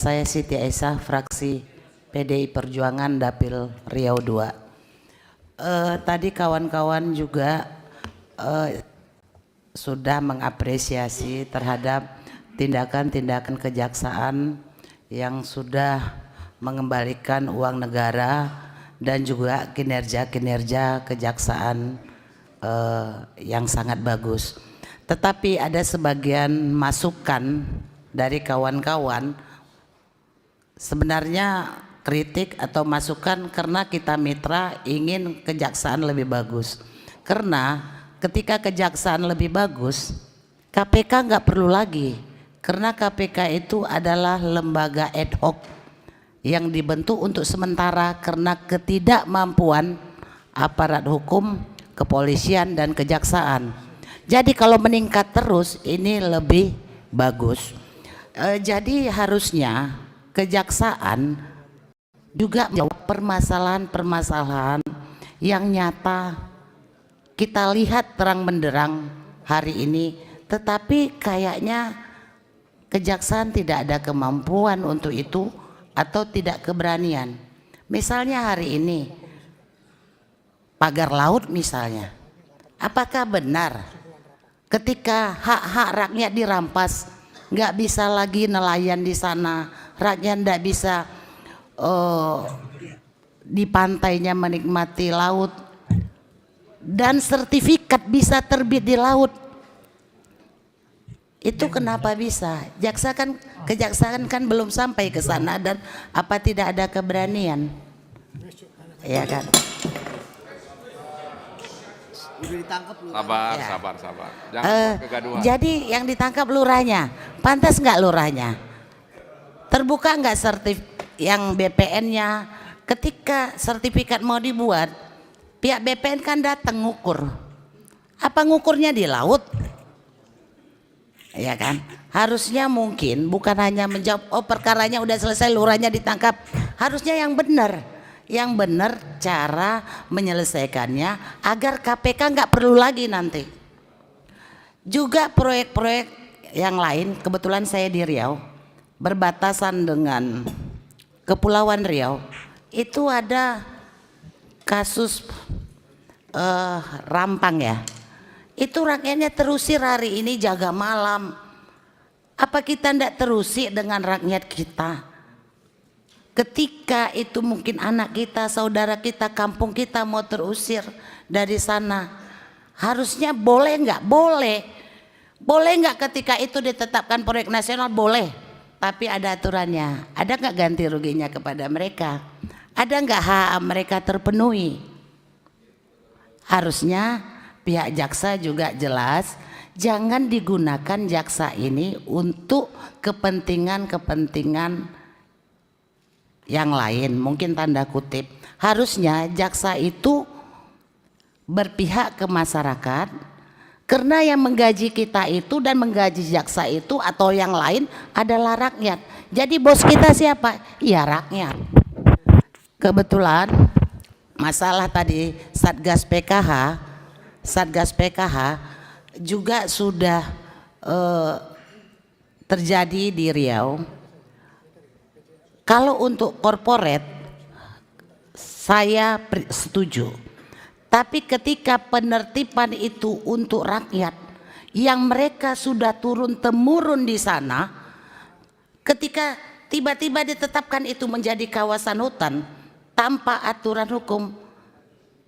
Saya Siti Aisyah, fraksi PDI Perjuangan Dapil Riau II. Tadi kawan-kawan juga sudah mengapresiasi terhadap tindakan-tindakan kejaksaan yang sudah mengembalikan uang negara dan juga kinerja-kinerja kejaksaan yang sangat bagus. Tetapi ada sebagian masukan dari kawan-kawan, sebenarnya kritik atau masukan karena kita mitra ingin kejaksaan lebih bagus. Karena ketika kejaksaan lebih bagus, KPK nggak perlu lagi. Karena KPK itu adalah lembaga ad hoc yang dibentuk untuk sementara karena ketidakmampuan aparat hukum, kepolisian dan kejaksaan. Jadi kalau meningkat terus ini lebih bagus. Jadi harusnya kejaksaan juga menjawab permasalahan-permasalahan yang nyata kita lihat terang benderang hari ini, tetapi kayaknya kejaksaan tidak ada kemampuan untuk itu atau tidak keberanian. Misalnya hari ini pagar laut misalnya, apakah benar ketika hak-hak rakyat dirampas, nggak bisa lagi nelayan di sana, rakyat nggak bisa di pantainya menikmati laut, dan sertifikat bisa terbit di laut. Itu kenapa bisa? Kejaksaan kan belum sampai ke sana, dan apa tidak ada keberanian? Ya kan? Sabar, ya. sabar. Jangan kegaduhan. Jadi yang ditangkap lurahnya, pantas nggak lurahnya? Terbuka nggak yang BPN-nya? Ketika sertifikat mau dibuat, pihak BPN kan datang ngukur. Apa ngukurnya di laut? Ya kan? Harusnya mungkin bukan hanya menjawab, oh perkaranya udah selesai, lurahnya ditangkap. Harusnya yang benar cara menyelesaikannya agar KPK nggak perlu lagi nanti. Juga proyek-proyek yang lain, kebetulan saya di Riau, berbatasan dengan Kepulauan Riau, itu ada kasus Rampang ya. Itu rakyatnya terusir hari ini jaga malam. Apa kita ndak terusir dengan rakyat kita? Ketika itu mungkin anak kita, saudara kita, kampung kita mau terusir dari sana, harusnya boleh nggak? Boleh nggak ketika itu ditetapkan proyek nasional? Boleh, tapi ada aturannya. Ada nggak ganti ruginya kepada mereka? Ada nggak hak mereka terpenuhi? Harusnya pihak jaksa juga jelas, jangan digunakan jaksa ini untuk kepentingan yang lain, mungkin tanda kutip. Harusnya jaksa itu berpihak ke masyarakat, karena yang menggaji kita itu dan menggaji jaksa itu atau yang lain adalah rakyat. Jadi bos kita siapa? Ya rakyat. Kebetulan masalah tadi Satgas PKH juga sudah terjadi di Riau. Kalau untuk korporat saya setuju, tapi ketika penertiban itu untuk rakyat yang mereka sudah turun temurun di sana, ketika tiba-tiba ditetapkan itu menjadi kawasan hutan tanpa aturan hukum,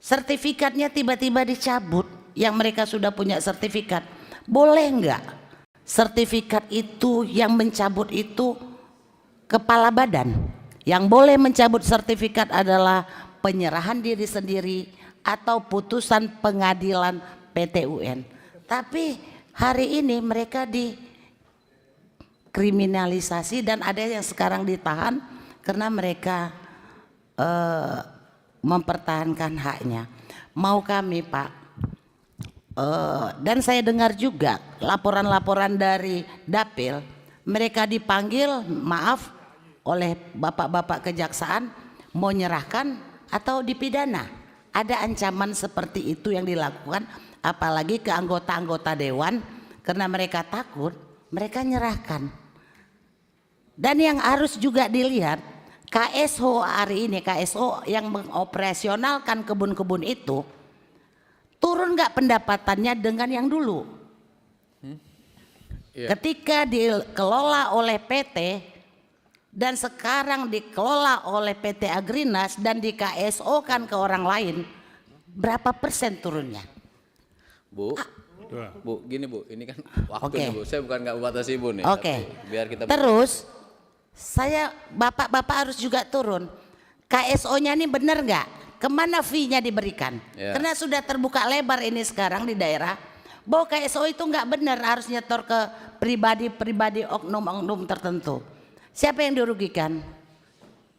sertifikatnya tiba-tiba dicabut, yang mereka sudah punya sertifikat. Boleh enggak sertifikat itu yang mencabut itu kepala badan? Yang boleh mencabut sertifikat adalah penyerahan diri sendiri atau putusan pengadilan PT UN. Tapi hari ini mereka dikriminalisasi dan ada yang sekarang ditahan karena mereka mempertahankan haknya. Mau kami Pak, dan saya dengar juga laporan-laporan dari Dapil, mereka dipanggil maaf oleh bapak-bapak kejaksaan mau nyerahkan atau dipidana. Ada ancaman seperti itu yang dilakukan, apalagi ke anggota-anggota dewan, karena mereka takut, mereka nyerahkan. Dan yang harus juga dilihat, KSO hari ini, KSO yang mengoperasionalkan kebun-kebun itu, turun nggak pendapatannya dengan yang dulu? Ketika dikelola oleh PT dan sekarang dikelola oleh PT Agrinas dan di KSO kan ke orang lain, berapa persen turunnya? Bu, Bu, gini Bu, ini kan Oke. waktunya Bu. Saya bukan nggak membatasi Bu nih. Oke. tapi Biar kita. Terus saya bapak-bapak harus juga turun. KSO-nya ini benar nggak? Kemana fee-nya diberikan? Ya. Karena sudah terbuka lebar ini sekarang di daerah. Bahwa KSO itu nggak benar, harus nyetor ke pribadi-pribadi oknum-oknum tertentu. Siapa yang dirugikan?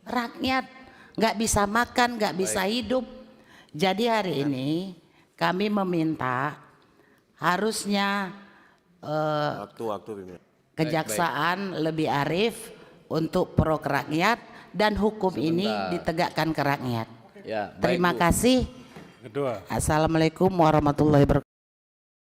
Rakyat, nggak bisa makan, nggak bisa hidup. Jadi hari ini kami meminta harusnya kejaksaan lebih arif untuk pro rakyat dan hukum ini ditegakkan ke rakyat. Ya, baik, Terima Bu. kasih. Assalamualaikum warahmatullahi wabarakatuh.